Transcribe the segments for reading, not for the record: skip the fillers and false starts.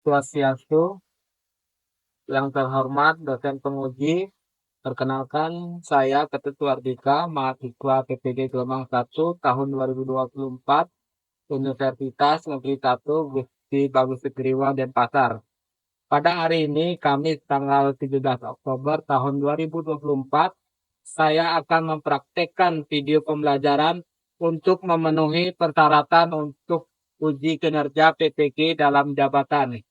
Swastiastu, yang terhormat dosen penguji, perkenalkan saya Ketut Wardika, mahasiswa PPD gelombang 1 tahun 2024 Universitas Negeri 1 Gusti Bagus Fikriwa Denpasar. Pada hari ini, Kamis tanggal 17 Oktober tahun 2024, saya akan mempraktekkan video pembelajaran untuk memenuhi persyaratan untuk uji kinerja PPG dalam jabatan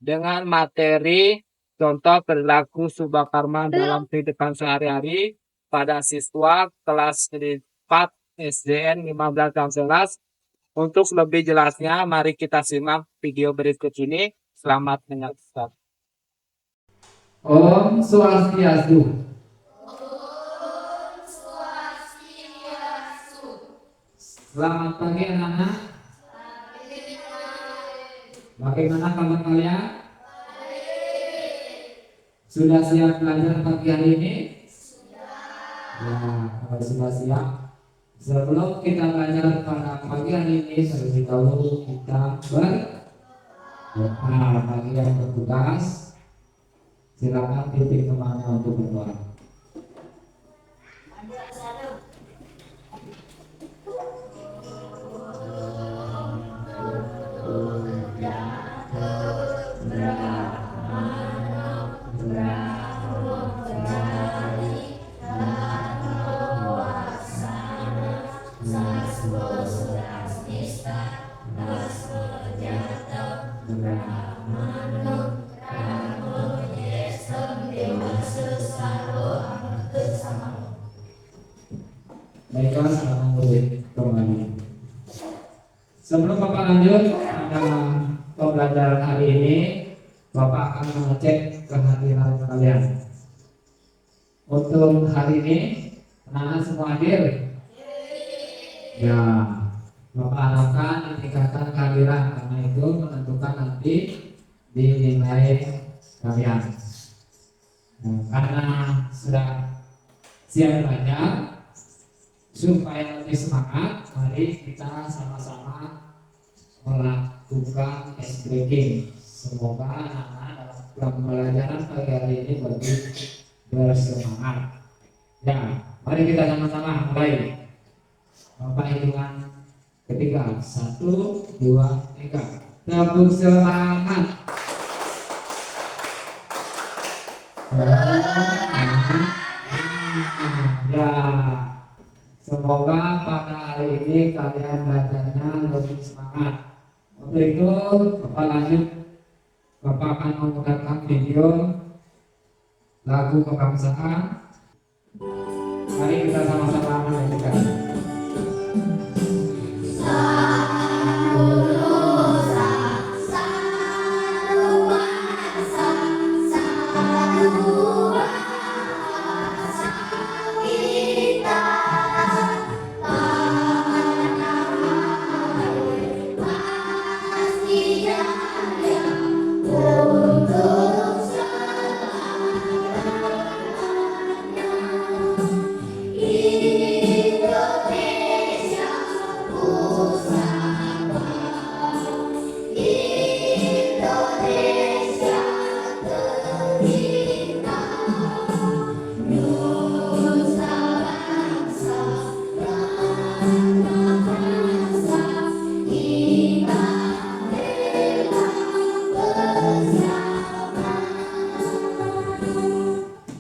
dengan materi contoh perilaku Subhakarma dalam kehidupan sehari-hari pada siswa kelas 4 SDN 15 dan 11. Untuk lebih jelasnya, mari kita simak video berikut ini. Selamat menyaksikan. Om Swastiastu. Selamat pagi anak-anak. Bagaimana kabar kalian? Sudah siap belajar pagi hari ini? Ya, kalau sudah siap. Sebelum kita belajar pada pagi hari ini, terlebih dahulu kita berdoa. Bagi yang bertugas, silakan titik kemana untuk berdoa. Baiklah, selamat mulai kembali. Sebelum Bapak lanjut pada pembelajaran hari ini, Bapak akan mengecek kehadiran kalian. Untuk hari ini, anak-anak semua hadir? Ya, Bapak harapkan meningkatkan kehadiran, karena itu menentukan nanti di nilai kalian. Nah, karena sudah siap belajar, supaya lebih semangat, mari kita sama-sama melakukan SPG. Semoga anak-anak dalam pembelajaran pagi hari ini lebih bersemangat. Ya, mari kita sama-sama mulai. Bapak hitungan ketiga, 1, 2, 3. Tepuk semangat. Ya. Semoga pada hari ini kalian belajarnya lebih semangat. Untuk itu, Bapak lanjut. Bapak akan memutarkan video lagu kebangsaan. Mari kita sama-sama menyanyikan.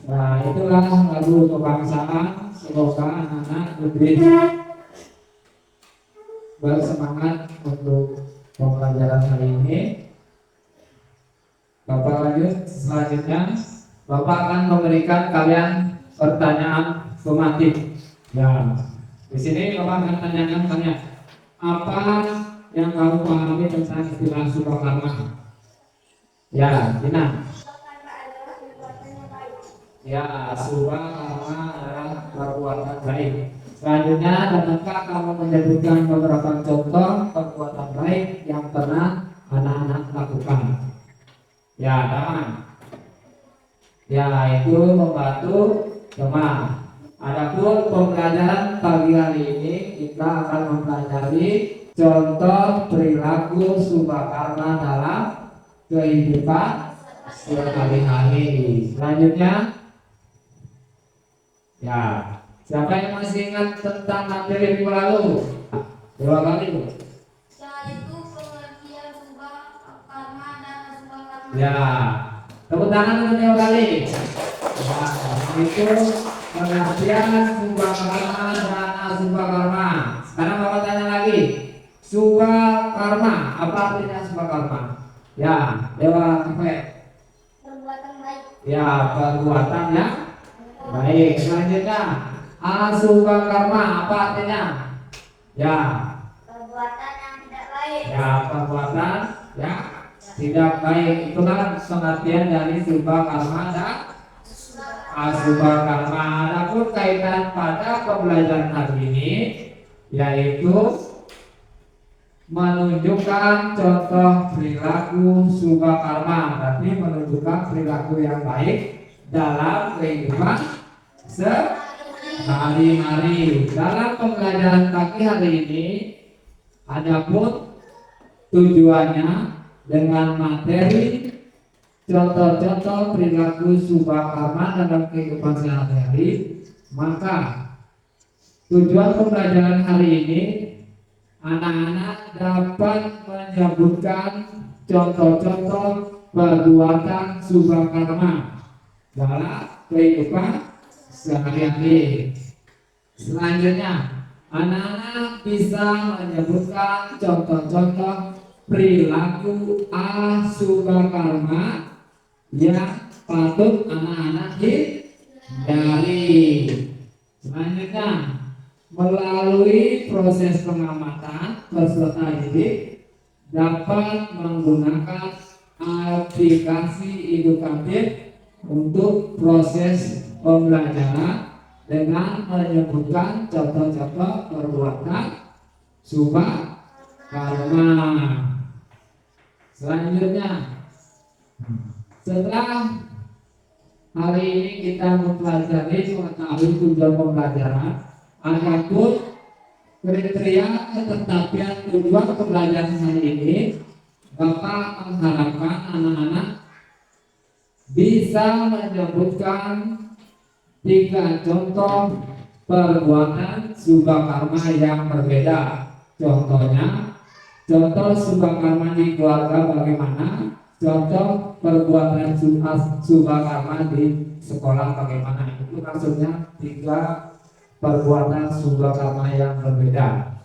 Nah, itulah lagu kebangsaan. Semoga anak-anak lebih bersemangat untuk pembelajaran hari ini. Bapak lanjut. Selanjutnya, Bapak akan memberikan kalian pertanyaan formatif. Ya, di sini Bapak akan tanyakan kalian, apa yang kamu pahami tentang istilah Subhakarma? Ya, Tina. Ya, Subhakarma adalah perbuatan baik. Selanjutnya, dapatkah kamu menyebutkan beberapa contoh perbuatan baik yang pernah anak-anak lakukan? Ya, teman. Ya, itu membantu teman. Adapun pembelajaran pagi hari ini kita akan mempelajari contoh perilaku Subhakarma dalam kehidupan sehari-hari. Selanjutnya, ya, siapa yang masih ingat tentang materi minggu lalu? Dua kali. Yaitu pengertian subah karma dan asubah karma. Ya, tepuk tangan untuk dua kali. Ya, itu pengertian subah karma dan asubah karma. Sekarang Bapak tanya lagi, subah karma, apa artinya subah karma? Ya, Dewa Kafe. Perbuatan baik. Ya, perbuatan yang baik. Selanjutnya, asubah karma, apa artinya? Ya, Perbuatan yang tidak baik. ya, perbuatan ya tidak baik. Itulah pengertian dari subah karma dan asubah karma. Adapun kaitan pada pembelajaran hari ini yaitu menunjukkan contoh perilaku subah karma, berarti menunjukkan perilaku yang baik dalam kehidupan sehari-hari. Dalam pembelajaran pagi hari ini, adapun tujuannya dengan materi contoh-contoh perilaku subah karma dalam kehidupan sehari-hari, maka tujuan pembelajaran hari ini anak-anak dapat menyebutkan contoh-contoh perbuatan subah karma dalam kehidupan sehari-hari. Selanjutnya, anak-anak bisa menyebutkan contoh-contoh perilaku asubah karma yang patut anak-anak hindari. Selanjutnya, melalui proses pengamatan peserta didik dapat menggunakan aplikasi edukatif untuk proses pembelajaran dengan menyebutkan contoh-contoh perbuatan subah karma. Selanjutnya, setelah hari ini kita mempelajari mengetahui tujuan pembelajaran, adapun kriteria ketetapian tujuan pembelajaran hari ini, Bapak mengharapkan anak-anak bisa menyebutkan 3 contoh perbuatan subah karma yang berbeda. Contohnya, contoh subah karma di keluarga bagaimana, contoh perbuatan subah karma di sekolah bagaimana. Itu maksudnya 3 perbuatan subah karma yang berbeda.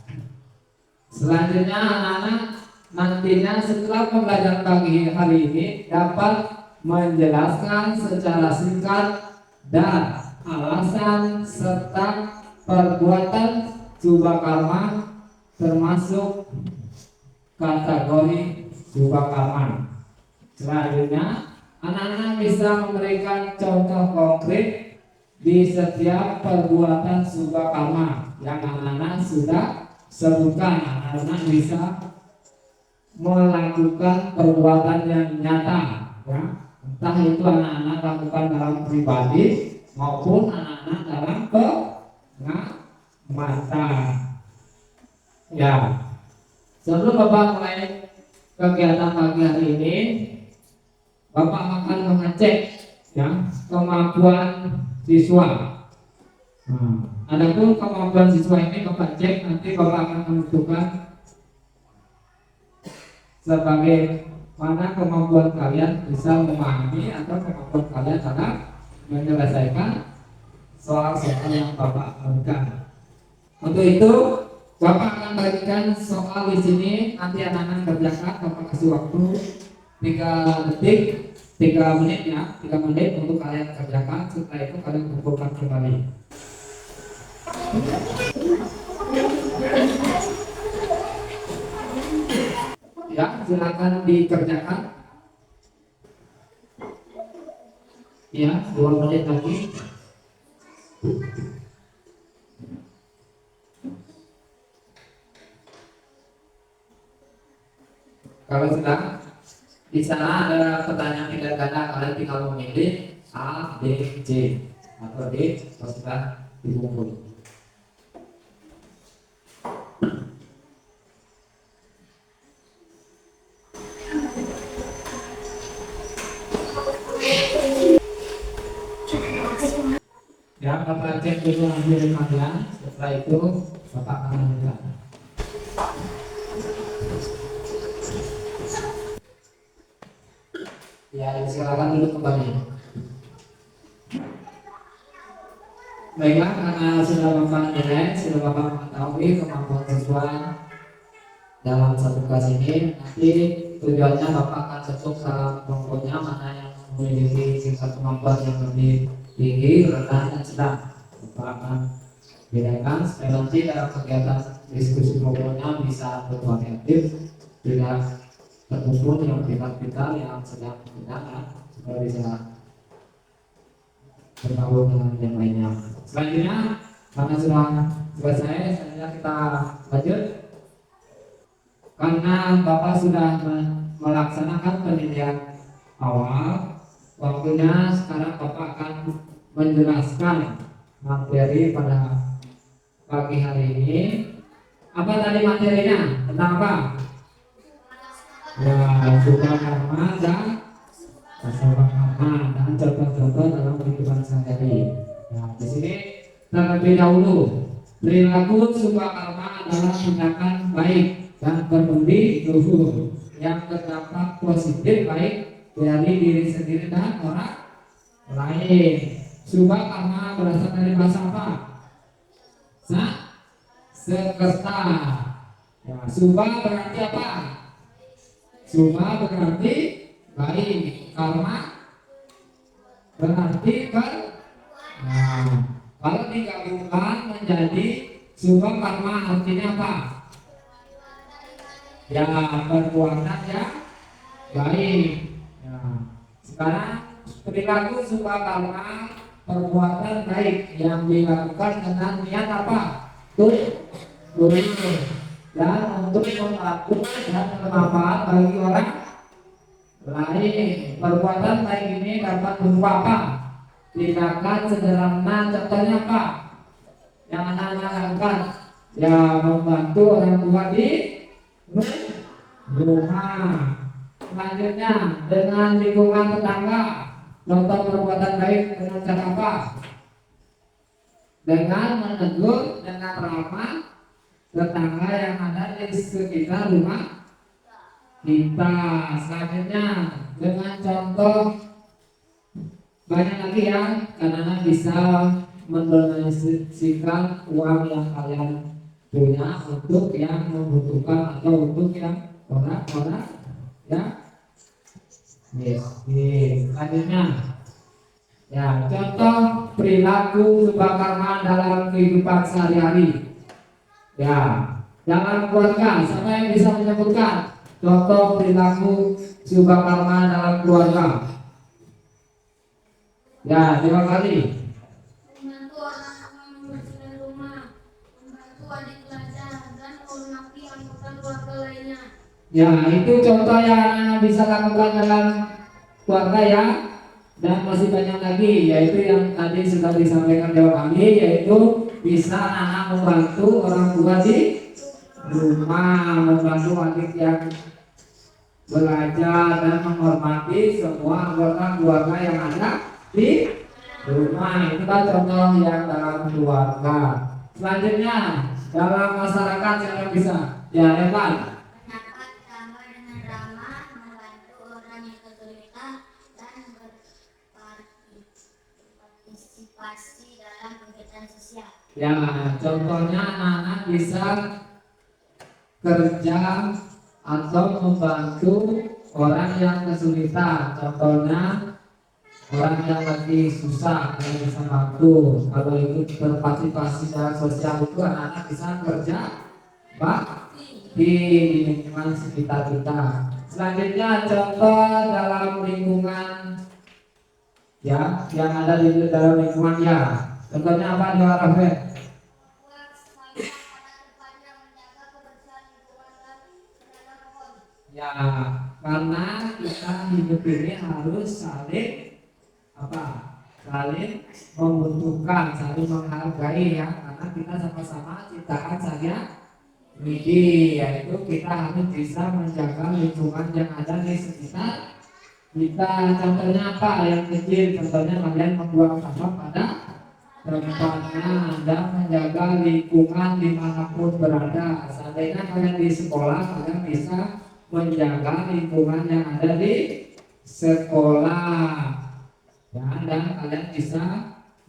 Selanjutnya, anak-anak nantinya setelah pembelajaran pagi hari ini dapat menjelaskan secara singkat dan alasan serta perbuatan subah karma termasuk kategori subah karma. Selanjutnya, anak-anak bisa memberikan contoh konkret di setiap perbuatan subah karma yang anak-anak sudah sebutkan. Anak-anak bisa melakukan perbuatan yang nyata, ya. Entah itu anak-anak lakukan dalam pribadi maupun anak-anak dalam pengamatan. Ya, sebelum Bapak mulai kegiatan pagi hari ini, Bapak akan mengecek ya kemampuan siswa. Adapun kemampuan siswa ini Bapak cek, nanti Bapak akan menentukan sebagai mana kemampuan kalian bisa memahami atau kemampuan kalian dalam menyelesaikan soal-soal yang Bapak berikan. Untuk itu Bapak akan bagikan soal di sini, nanti anak-anak kerjakan. Bapak kasih waktu 3 detik, 3 menit ya, 3 menit untuk kalian kerjakan. Setelah itu kalian kumpulkan kembali. Ya, silakan dikerjakan. Ya, 2 menit lagi. Kalau sudah, di sana ada pertanyaan pilihan ganda, kalian tinggal memilih A, B, C atau D. Kalau sudah dikumpul. Ya, Bapak cek dulu hasil kalian. Setelah itu Bapak akan lanjutkan. Ya, silakan dulu kembali. Baiklah, karena sudah Bapak nilai, sudah Bapak mengetahui kemampuan siswa dalam satu kelas ini, nanti tujuannya Bapak akan cocok dalam kelompoknya mana yang memiliki tingkat kemampuan yang lebih tinggi, rendah, dan sedang. Bapak akan bedakan supaya nanti dalam kegiatan diskusi kelompoknya bisa bervariatif, tidak terkumpul yang vital yang sedang sedang supaya bisa bergaul dengan yang lainnya. Selanjutnya, karena sudah selesai, selanjutnya kita lanjut. Karena Bapak sudah melaksanakan penilaian awal, waktunya sekarang Bapak akan menjelaskan materi pada pagi hari ini. Apa tadi materinya? Tentang apa? Ya, suka karma dan rasa karma dan contoh-contoh dalam kehidupan sehari-hari. Nah, di sini terlebih dahulu perilaku suka karma adalah tindakan baik dan berbudi luhur yang berdampak positif baik dari diri sendiri dan orang lain. Subah karma berasal dari bahasa apa? Sekerta. Ya, subah berarti apa? Subah berarti baik, karma berarti nah, kalau digabungkan menjadi subah karma artinya apa? Ya, perbuatan yang baik. Ya. Sekarang perilaku subah karma perbuatan baik yang dilakukan dengan niat apa? Tujuan dan untuk membantu dan bermanfaat bagi orang lain. Perbuatan baik ini dapat berupa apa? Tindakan sederhana, contohnya apa? Yang anak-anak lakukan, ya membantu orang tua di rumah. Selanjutnya dengan lingkungan tetangga, contoh perbuatan baik dengan cara apa? Dengan menegur dengan ramah tetangga yang ada di sekitar rumah kita. Selanjutnya dengan contoh banyak lagi ya, karena bisa mendonasikan uang yang kalian punya untuk yang membutuhkan atau untuk yang orang-orang ya. Selanjutnya ya, contoh perilaku subah karma dalam kehidupan sehari-hari. Ya, dalam keluarga, siapa yang bisa menyebutkan contoh perilaku subah karma dalam keluarga? Ya, terima kasih. Membantu orang tua membersihkan rumah, membantu adik belajar, dan menghormati anggota keluarga lainnya. Ya, itu contoh yang bisa lakukan dalam keluarga ya. Dan masih banyak lagi, yaitu yang tadi sudah disampaikan jawab kami, yaitu bisa anak membantu orang tua di rumah, membantu adik yang belajar dan menghormati semua anggota keluarga yang ada di rumah. Itu kan contoh yang dalam keluarga. Selanjutnya dalam masyarakat yang bisa ya Evan. Menyapa tetangga dengan ramah, membantu orang yang kesulitan, dan berpartisipasi dalam kegiatan sosial. Ya, contohnya anak-anak bisa kerja atau membantu orang yang kesulitan. Contohnya orang yang lagi susah, yang bisa bantu. Kalau itu berpartisipasi dalam sosial itu anak-anak bisa kerja di lingkungan sekitar kita. Selanjutnya contoh dalam lingkungan ya yang ada di dalam lingkungan ya. Contohnya apa di Rafael? Ya, karena kita hidup ini harus saling apa? Saling membutuhkan, saling menghargai ya, karena kita sama-sama ciptaan saja. Jadi, yaitu kita harus bisa menjaga lingkungan yang ada di sekitar kita. Contohnya apa? Yang kecil, contohnya kalian membuang sampah pada tempatnya dan menjaga lingkungan dimanapun berada. Seandainya kalian di sekolah, kalian bisa menjaga lingkungan yang ada di sekolah, ya, dan kalian bisa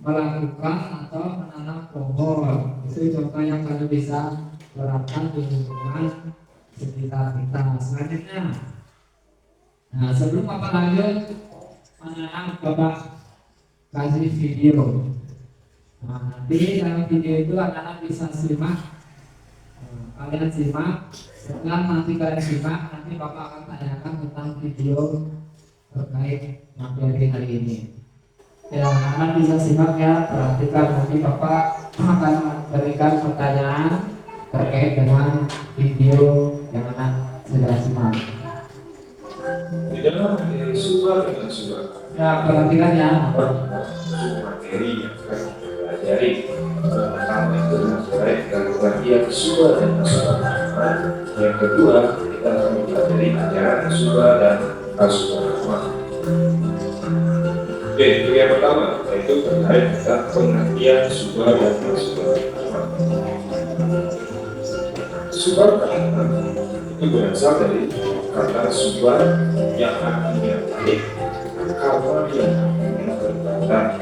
melakukan atau menanam pohon. Itu contoh yang kalian bisa terapkan di lingkungan sekitar kita. Selanjutnya, nah sebelum Bapak lanjut, anak-anak Bapak kasih video. Nah, nanti dalam video itu anak-anak bisa simak. Kalian simak. Setelah nanti kalian simak, nanti Bapak akan tanyakan tentang video terkait materi hari ini. Ya, anak-anak bisa simak ya. Perhatikan, nanti Bapak akan memberikan pertanyaan terkait dengan video yang anak sudah simak. Di dalam materi suara dengan suara, Ya, perhatikan ya. materi yang akan kita pelajari pertama itu terkait dengan bagian suara dan suara. Yang kedua, kita akan mempelajari ajaran suara dan kasuara. Oke, untuk yang pertama yaitu terkait dengan pengertian suara dan kasuara. Suara itu berasal dari kata subar yang artinya baik, karma yang artinya berkata.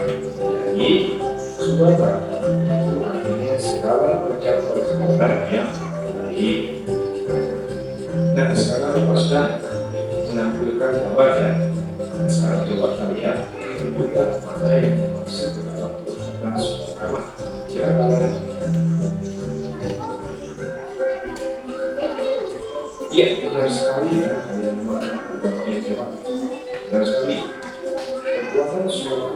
Jadi subar itu artinya segala macam perbuatan yang baik. Nah, sekarang lepaskan menampilkan gambarnya. Sekarang coba kalian buka mana yang maksud dalam perbuatan suara. Silakan. Iya, benar sekali ya. Kalian benar sekali. Perbuatan suara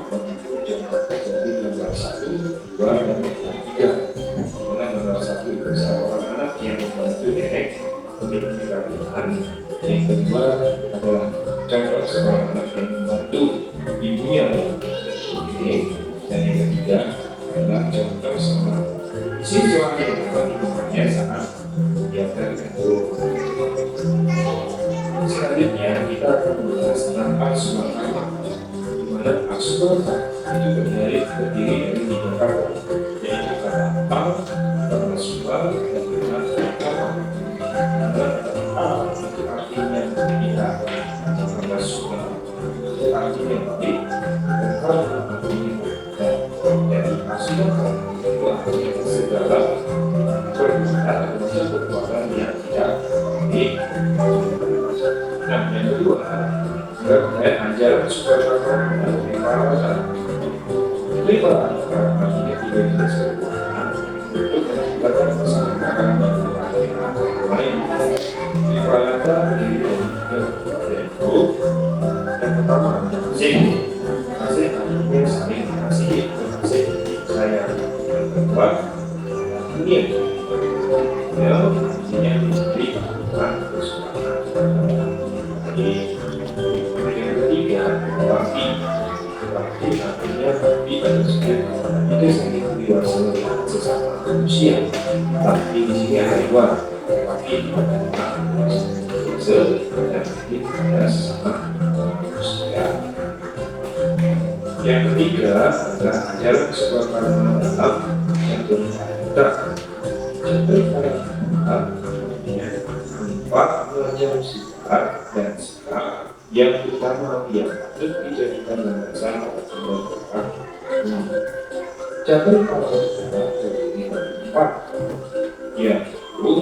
jadi gambar 1, 2, dan 3. Mana gambar 1 itu seorang anak yang membantu nenek untuk menyelamatkan. Yang kedua adalah contoh seorang anak yang membantu ibunya. Oke. Dan yang ketiga adalah contoh seorang siswa yang membantu temannya saat dia tergantung. Selanjutnya kita akan membahas tentang aksuara, di mana aksuara itu terdiri dari 3 kata, yaitu kata al, kata suara, dan kata kama. Kata al itu artinya tidak, kata suara itu artinya baik, dan kama artinya tidak. Jadi aksuara itu artinya segala perbuatan atau perbuatan yang tidak baik. Nah, yang kedua terkait ajaran Soekarno dan Lingkaran. Lingkaran artinya tidak disebutkan untuk mengakibatkan kesamaan lain. Lingkaran terdiri dari 3 yaitu yang pertama kasih artinya saling kasih, kasih sayang. Yang kedua dunia yang artinya diberi bukan kesukaan. Yang ketiga, bakti artinya bakti pada setiap itu sendiri dewasa sesama manusia. Bakti di sini ada 2, bakti pada dan bakti pada sesama manusia. Yang ketiga adalah ajaran Soekarno dalam yang berkata empat mengajar sifat dan sikap yang utama yang patut dijadikan landasan dalam bergerak. Cabai pada sifat terdiri dari 4, yaitu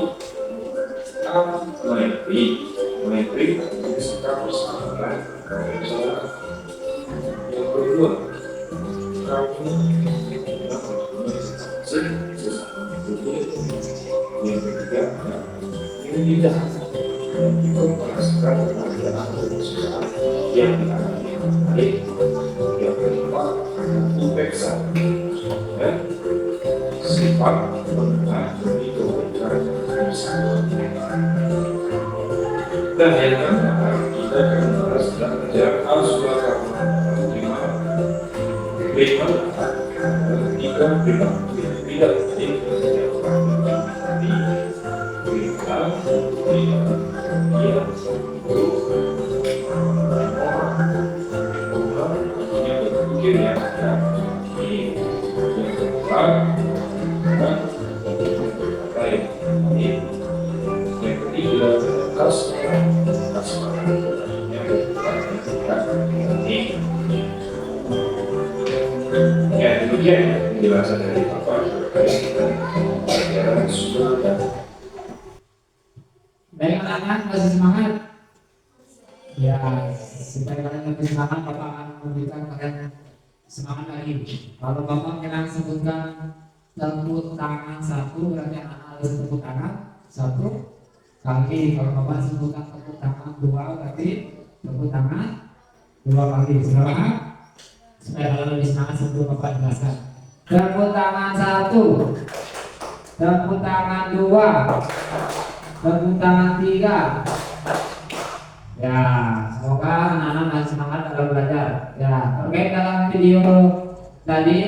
maitri artinya sikap persahabatan dan salah. Yang kedua, kami sesama itu. Yang ketiga, ini tidak itu merasakan kebahagiaan berusaha yang dialami baik. Yang kedua, upeksa dan sifat mengenal demi kebaikan bersama. Dan yang keempat, kita akan membahas tentang ajaran al-Soekarno prima 3 prima tidak yang penjelasan dari Bapak terkait dengan pelajaran sumber dan Baik anak-anak, masih semangat? Ya, supaya kalian lebih semangat, Bapak akan memberikan kalian semangat lagi. Kalau Bapak kalian sebutkan tepuk tangan satu, berarti anak-anak harus tepuk tangan satu kali. Kalau Bapak sebutkan tepuk tangan dua, berarti tepuk tangan dua kali. Sudah paham? Supaya kalian lebih semangat sebelum Bapak jelaskan. Tepuk tangan satu, tepuk tangan dua, tepuk tangan tiga. Ya, semoga anak-anak masih semangat dalam belajar. Ya, terkait dalam video tadi,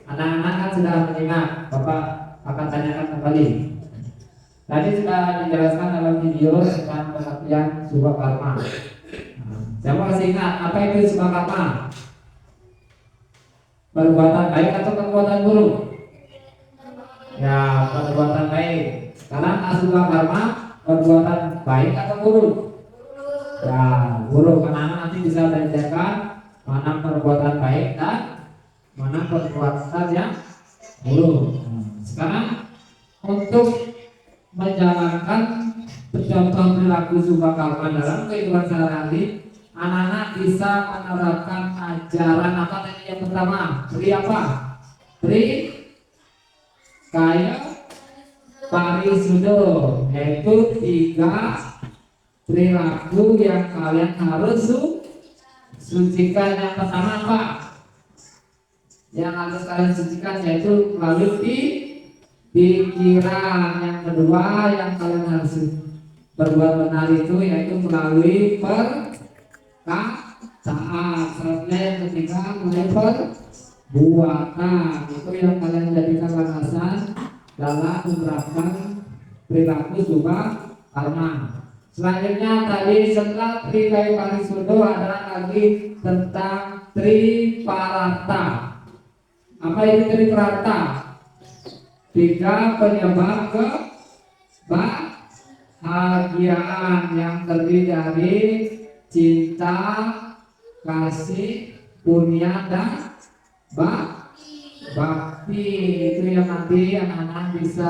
anak-anak kan sudah menyimak. Bapak akan tanyakan kembali. Tadi sudah dijelaskan dalam video tentang pengertian subha karma. Siapa masih ingat apa itu subha karma? Perbuatan baik atau perbuatan buruk? Ya, perbuatan baik. Sekarang subha karma perbuatan baik atau buruk? Ya, buruk. Karena nanti bisa dibedakan mana perbuatan baik dan mana perbuatan yang buruk. Sekarang untuk menjalankan contoh perilaku subha karma dalam kehidupan sehari-hari, anak-anak bisa menerapkan ajaran apa tadi yang pertama? Tri apa? Tri kaya parisudo, yaitu 3 perilaku yang kalian harus sucikan. Yang pertama apa? Yang harus kalian sucikan yaitu melalui pikiran. Yang kedua yang kalian harus berbuat benar itu yaitu melalui perkataan. Selanjutnya yang ketiga melalui perbuatan. Itu yang kalian jadikan landasan dalam menerapkan perilaku subha karma. Selanjutnya tadi setelah Trikaya Parisudo adalah lagi tentang Triparata. Apa itu Triparata? 3 penyebab kebahagiaan yang terdiri dari cinta, kasih, punya, dan bakti. Itu yang nanti anak-anak bisa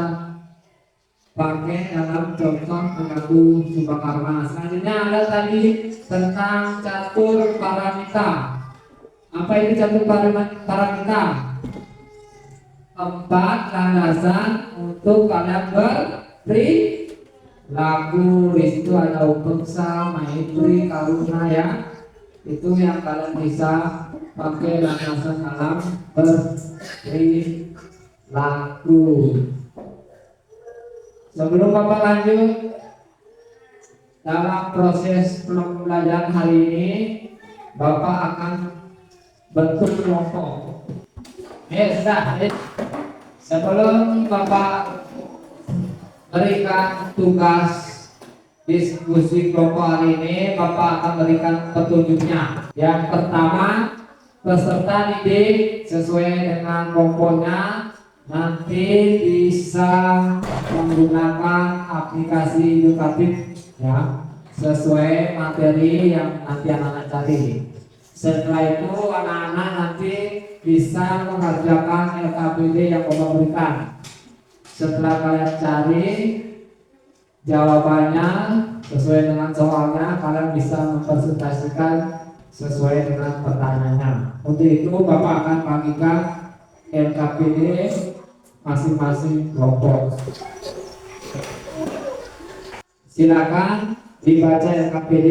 pakai dalam contoh perilaku subha karma. Selanjutnya ada tadi tentang catur paramita. Apa itu catur paramita? 4 landasan untuk kalian berperilaku. Di situ ada upeksa, maitri, karuna ya. Itu yang kalian bisa pakai landasan dalam berperilaku. Sebelum Bapak lanjut dalam proses pembelajaran hari ini, Bapak akan bentuk kelompok. Sudah. Sebelum Bapak berikan tugas diskusi kelompok hari ini, Bapak akan berikan petunjuknya. Yang pertama, peserta didik sesuai dengan kelompoknya nanti bisa menggunakan aplikasi edukatif ya sesuai materi yang nanti anak-anak cari. Setelah itu anak-anak nanti bisa mengerjakan LKPD yang Bapak berikan. Setelah kalian cari jawabannya sesuai dengan soalnya, kalian bisa mempresentasikan sesuai dengan pertanyaannya. Untuk itu Bapak akan bagikan LKPD masing-masing kelompok. Silakan dibaca LKPD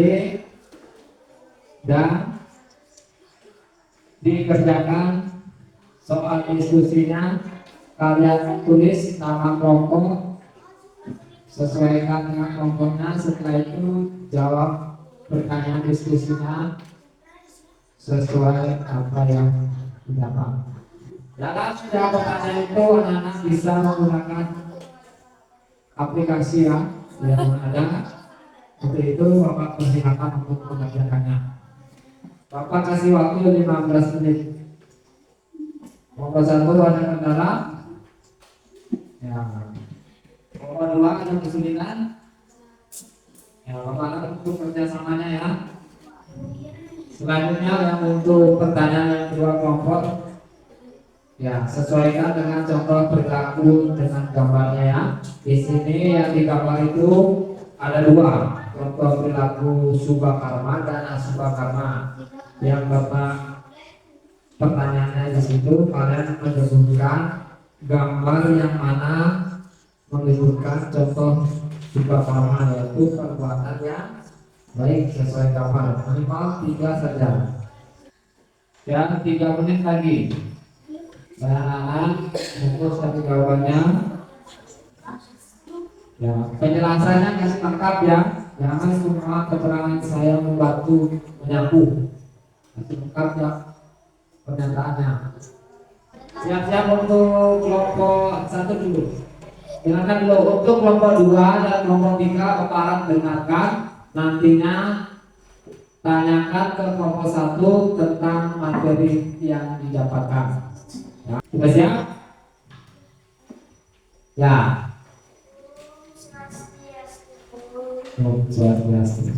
dan dikerjakan soal diskusinya. Kalian tulis nama kelompok, sesuaikan dengan kelompoknya. Setelah itu jawab pertanyaan diskusinya sesuai apa yang didapat. Dalam menjawab pertanyaan itu anak-anak bisa menggunakan aplikasi yang ada. Untuk itu Bapak persilakan untuk mengerjakannya. Bapak kasih waktu 15 menit. Nomor 1 ada kendala. Ya. Nomor 2 ada kesulitan. Ya, Bapak untuk kerjasamanya ya. Selanjutnya yang untuk pertanyaan yang 2 kelompok Ya, sesuaikan dengan contoh perilaku dengan gambarnya ya. Di sini yang digambar itu ada dua contoh perilaku subha karma dan asubha karma. Yang Bapak pertanyaannya di situ kalian menyebutkan gambar yang mana menunjukkan contoh subha karma, yaitu perbuatan yang baik sesuai gambar. Minimal 3 saja. Ya, 3 menit lagi. Anak-anak fokus satu jawabannya. Ya, penjelasannya kasih lengkap ya. Jangan cuma keterangan saya membantu menyapu. Kasih lengkap ya pernyataannya. Siap-siap untuk kelompok 1 dulu. Silakan dulu untuk kelompok 2 dan kelompok 3 Bapak harap dengarkan. Nantinya tanyakan ke kelompok 1 tentang materi yang didapatkan. Ya, sudah siap? Ya. Luar biasa.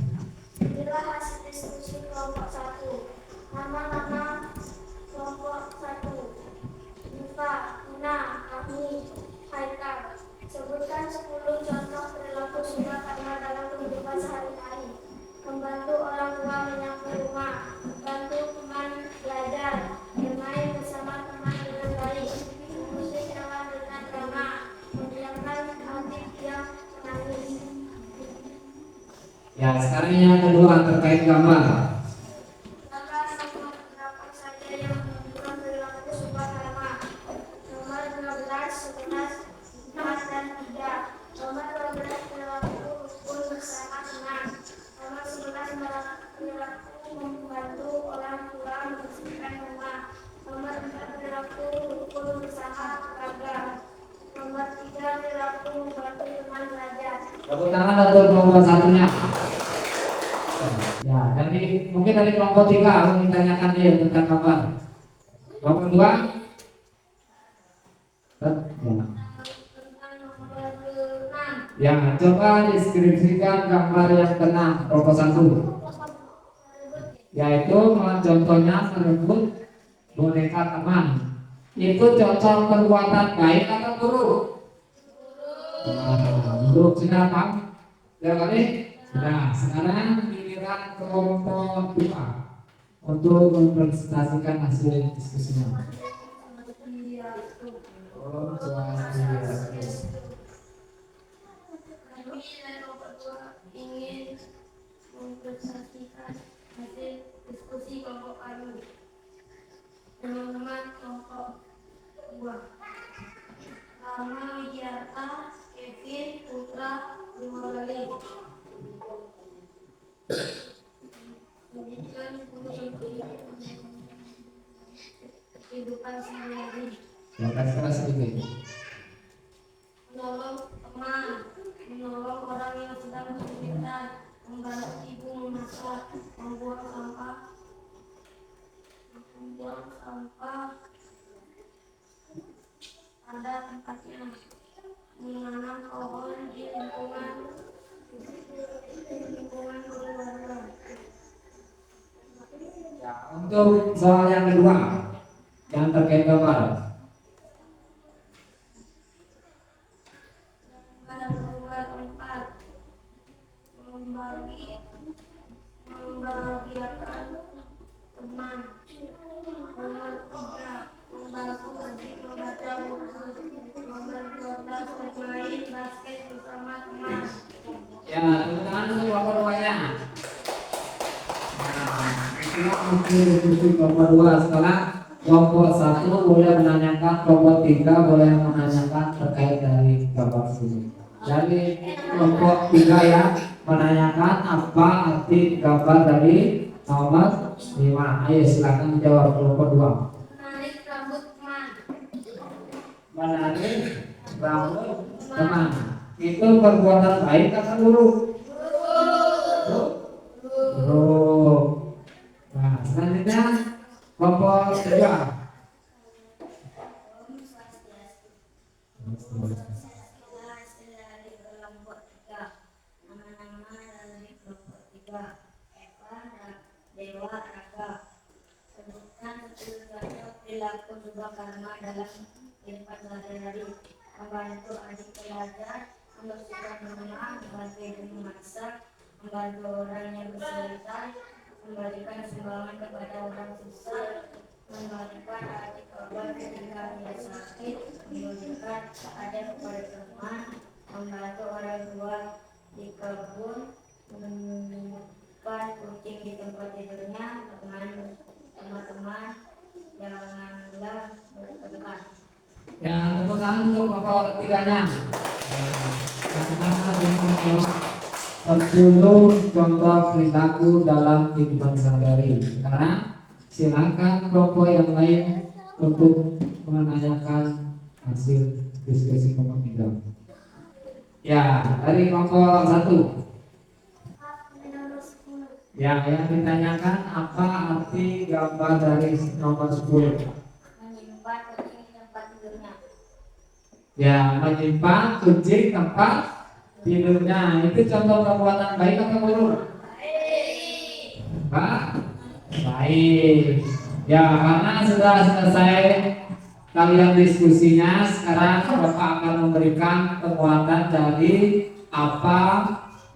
Inilah hasil diskusi kelompok 1. Nama-nama kelompok 1. Muka, Ina, Ahmi, Haikal. Sebutkan 10 contoh perilaku subha karma dalam kehidupan sehari-hari. Membantu orang tua menyapu rumah, membantu teman belajar, bermain bersama teman dengan baik, mengusik hewan dengan ramah, membiarkan adik yang menangis. Ya, sekarang yang kedua terkait gambar. Maka nomor 8 saja yang menunjukkan perilaku subha karma. Nomor 12, 11, 4 dan 3. Nomor 12 perilaku rukun bersama teman. Nomor 11 perilaku membantu orang tua membersihkan rumah. Nomor 4 perilaku rukun bersama keluarga. Nomor 3 perilaku membantu teman belajar. Tepuk tangan untuk kelompok satunya. Ya, mungkin dari kelompok 3 aku ditanyakan dia tentang gambar. Kelompok 2. Ya. Tentang nomor 6. Ya, coba deskripsikan gambar yang keenam kelompok 1. Yaitu contohnya merebut boneka teman. Itu contoh perbuatan baik atau buruk? Buruk. Sudah paham? Ya kali? Nah, sekarang giliran kelompok 2 untuk mempresentasikan hasil diskusinya. Oh, Kami dari kelompok 2 ingin mempresentasikan hasil diskusi kelompok kami. Teman-teman kelompok 2. Rama Widiarta, Kevin, Putra, Gali. Menjadikan kehidupan sehari-hari. Keras sedikit. Menolong teman, menolong orang yang sedang kesulitan, membantu ibu memasak, membuang sampah, pada tempatnya, menanam pohon di lingkungan keluarga. Ya, untuk soal yang kedua yang terkait gambar. Pada nomor 4, membahagiakan teman. Nomor 3, membantu adik membaca buku. Nomor 12, bermain basket bersama teman. Ya, teman-teman kelompok 2-nya. Nah, kita untuk diskusi kelompok 2 sekarang. Kelompok 1 boleh menanyakan, kelompok 3 boleh menanyakan terkait dari gambar ini. Dari kelompok 3 ya, menanyakan apa arti gambar dari nomor 5. Ayo silakan dijawab kelompok 2. Menarik rambut teman. Menarik rambut teman. Itu perbuatan baik atau buruk? Buruk. Nah, selanjutnya kelompok 3. Dari kelompok 3. Nama-nama dari kelompok 3. Eva, Dewa, Raga. Sebutkan Perilaku sebuah karma dalam kehidupan sehari-hari, membantu adik belajar, membersihkan rumah, membantu ibu memasak, membantu orang yang kesulitan, memberikan sumbangan kepada orang susah, memberikan adik obat ketika dia sakit, memberikan adik kepada teman, membantu orang tua di kebun, menyimpan kucing di tempat tidurnya, dengan teman-teman, janganlah berteman. Ya, tepuk tangan untuk Bapak ketiganya. Sepuluh contoh perilaku dalam kehidupan sehari-hari. Sekarang silakan kelompok yang lain untuk menanyakan hasil diskusi kelompok kita. Ya, dari kelompok 1. Ya, yang ditanyakan apa arti gambar dari nomor 10? Menyimpan kucing di tempat tidurnya. Ya, menyimpan kucing tempat tidurnya. Itu contoh perbuatan baik atau buruk? Baik. Baik. Ya, karena sudah selesai kalian diskusinya, sekarang Bapak akan memberikan penguatan dari apa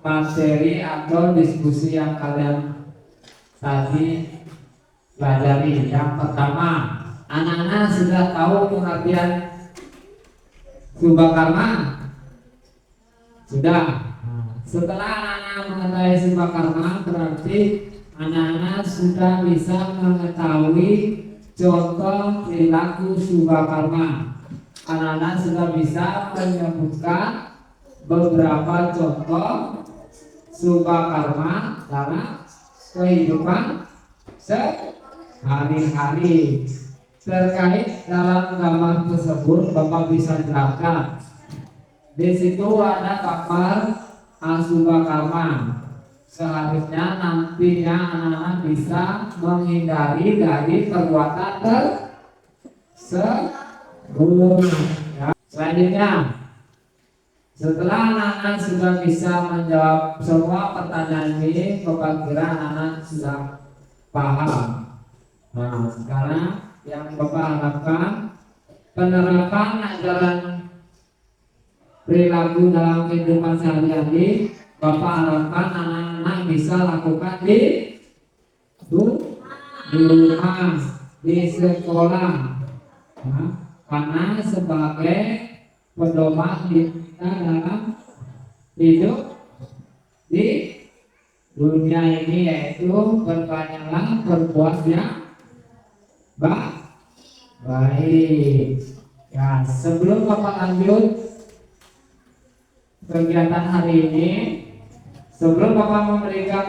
materi atau diskusi yang kalian tadi pelajari. Yang pertama, anak-anak sudah tahu pengertian subah karma? Sudah. Setelah anak-anak mengetahui subah karma, berarti anak-anak sudah bisa mengetahui contoh perilaku subah karma. Anak-anak sudah bisa menyebutkan beberapa contoh subah karma dalam kehidupan sehari-hari. Terkait dalam gambar tersebut, Bapak bisa jelaskan. Di situ ada gambar subah karma. Seharusnya nantinya anak-anak bisa menghindari dari perbuatan tersebut. Ya. Selanjutnya, setelah anak-anak sudah bisa menjawab semua pertanyaan ini, Bapak kira anak-anak sudah paham. Nah, sekarang yang Bapak harapkan penerapan ajaran perilaku dalam kehidupan sehari-hari, Bapak harapkan anak-anak bisa lakukan di rumah, di sekolah. Nah, karena sebagai pedoman kita dalam hidup di dunia ini, yaitu berbanyaklah berbuat yang baik. Ya, sebelum Bapak lanjut kegiatan hari ini, sebelum Bapak memberikan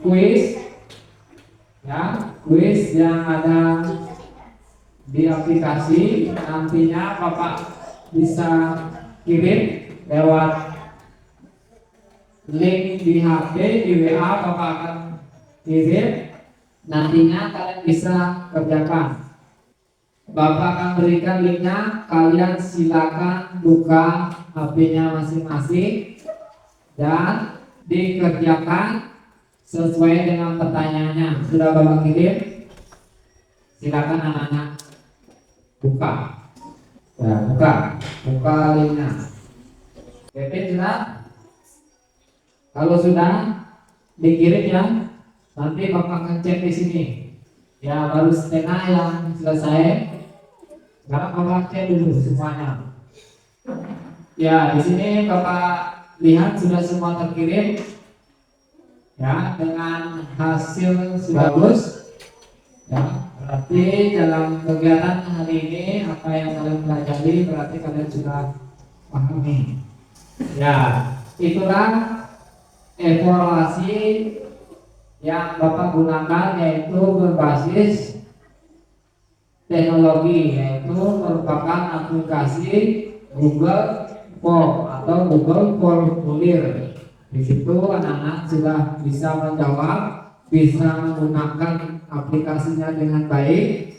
kuis, ya, kuis yang ada di aplikasi, nantinya Bapak bisa kirim lewat link di HP, di WA Bapak akan kirim, nantinya kalian bisa kerjakan. Bapak akan berikan linknya, kalian silakan buka HP-nya masing-masing dan dikerjakan sesuai dengan pertanyaannya. Sudah Bapak kirim? Silakan anak-anak buka. Ya, buka linknya. Kevin sudah? Kalau sudah dikirim ya, nanti Bapak akan cek di sini. Ya, baru setengah yang selesai. Sekarang Bapak cek dulu semuanya. Ya, di sini Bapak lihat sudah semua terkirim. Ya, dengan hasil sudah bagus. Ya, berarti dalam kegiatan hari ini apa yang kalian pelajari berarti kalian sudah pahami. Ya, itulah evaluasi yang Bapak gunakan, yaitu berbasis teknologi, yaitu merupakan aplikasi Google Form atau Google Formulir. Di situ anak-anak sudah bisa menjawab, bisa menggunakan aplikasinya dengan baik.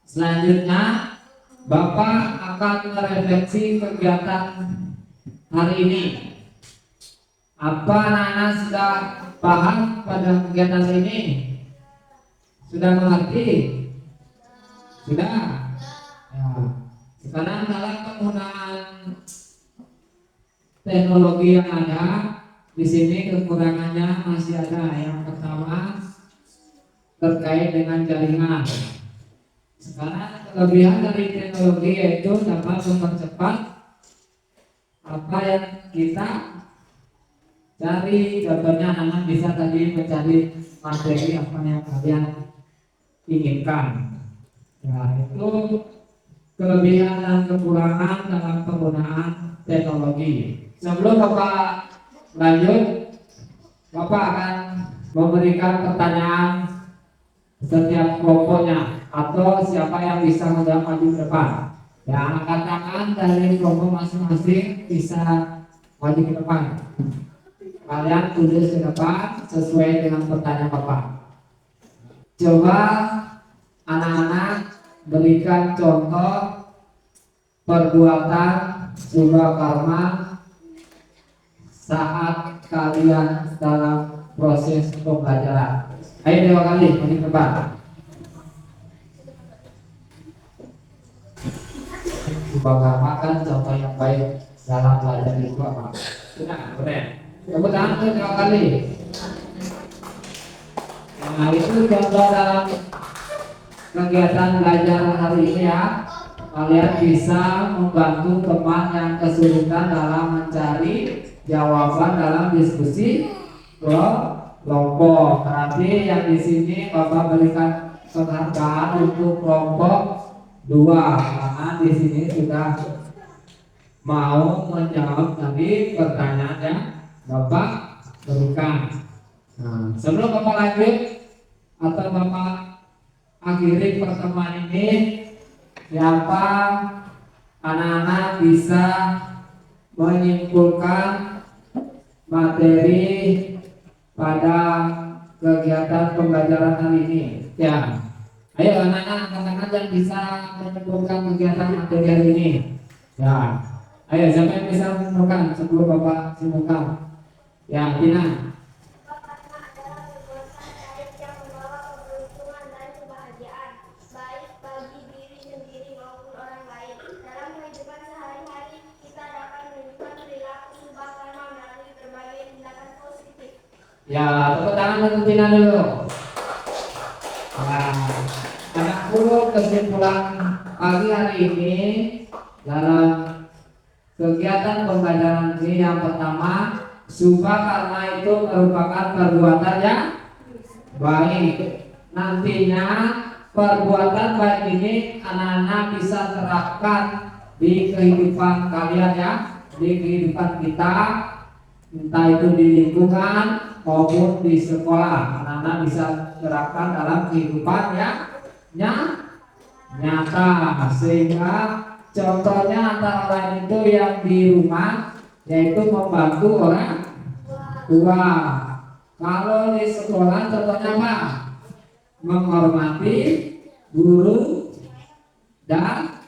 Selanjutnya Bapak akan merefleksi kegiatan hari ini. Apa anak-anak sudah paham pada kegiatan ini? Sudah mengerti? Sudah. Ya. Sekarang dalam penggunaan teknologi yang ada di sini kekurangannya masih ada. Yang pertama terkait dengan jaringan. Sekarang kelebihan dari teknologi yaitu dapat mempercepat apa yang kita cari. Contohnya anak bisa tadi mencari materi apa yang kalian inginkan. Ya, itu kelebihan dan kekurangan dalam penggunaan teknologi. Sebelum Bapak lanjut, Bapak akan memberikan pertanyaan setiap kelompoknya atau siapa yang bisa menjawab maju ke depan. Ya, angkat tangan dari kelompok masing-masing bisa maju ke depan. Kalian tulis ke depan sesuai dengan pertanyaan Bapak. Coba anak-anak berikan contoh perbuatan subha karma saat kalian dalam proses pembelajaran. Ayo dua kali maju ke depan. Subha karma kan contoh yang baik dalam belajar itu apa? Sudah, keren. Tepuk tangan dua kali. Nah, itu contoh dalam kegiatan belajar hari ini ya. Kalian bisa membantu teman yang kesulitan dalam mencari jawaban dalam diskusi kelompok. Nanti yang di sini Bapak berikan penghargaan untuk kelompok 2 karena di sini sudah mau menjawab dari pertanyaan yang Bapak berikan. Nah, sebelum Bapak lanjut atau Bapak akhiri pertemuan ini, siapa anak-anak bisa menyimpulkan materi pada kegiatan pembelajaran hari ini? Ya, ayo anak-anak angkat yang bisa menyimpulkan kegiatan materi hari ini. Ya, ayo siapa yang bisa menyimpulkan sebelum Bapak simpulkan? Ya, Tina. Ya, tepuk tangan untuk Tina dulu. Nah, anak guru kesimpulan pagi hari ini dalam kegiatan pembelajaran ini yang pertama, subha karma itu merupakan perbuatan yang baik. Nantinya perbuatan baik ini anak-anak bisa terapkan di kehidupan kalian ya, di kehidupan kita, entah itu di lingkungan maupun di sekolah. Anak-anak bisa terapkan dalam kehidupan yang nyata, sehingga contohnya antara lain itu yang di rumah yaitu membantu orang tua. Kalau di sekolah contohnya apa? Menghormati guru dan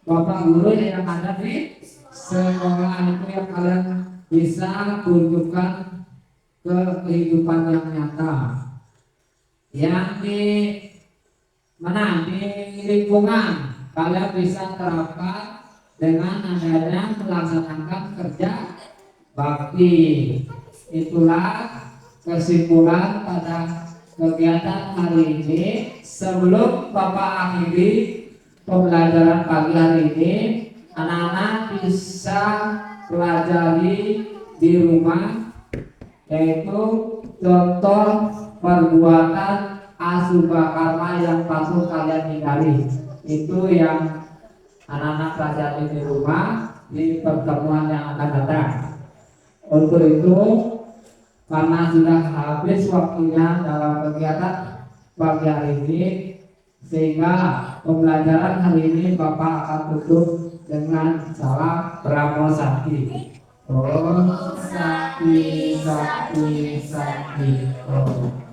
bapak guru yang ada di sekolah. Itu yang kalian bisa tunjukkan ke kehidupan yang nyata. Yang di mana? Di lingkungan kalian bisa terapkan dengan adanya melaksanakan kerja bakti. Itulah kesimpulan pada kegiatan hari ini. Sebelum Bapak akhiri pembelajaran pagi hari ini, anak-anak bisa pelajari di rumah, yaitu contoh perbuatan asubha karma yang patut kalian hindari. Itu yang anak-anak pelajari di rumah di pertemuan yang akan datang. Untuk itu, karena sudah habis waktunya dalam kegiatan pagi hari ini, sehingga pembelajaran hari ini Bapak akan tutup dengan salam Brahmo Sakti. Om Sakti Sakti Sakti Om.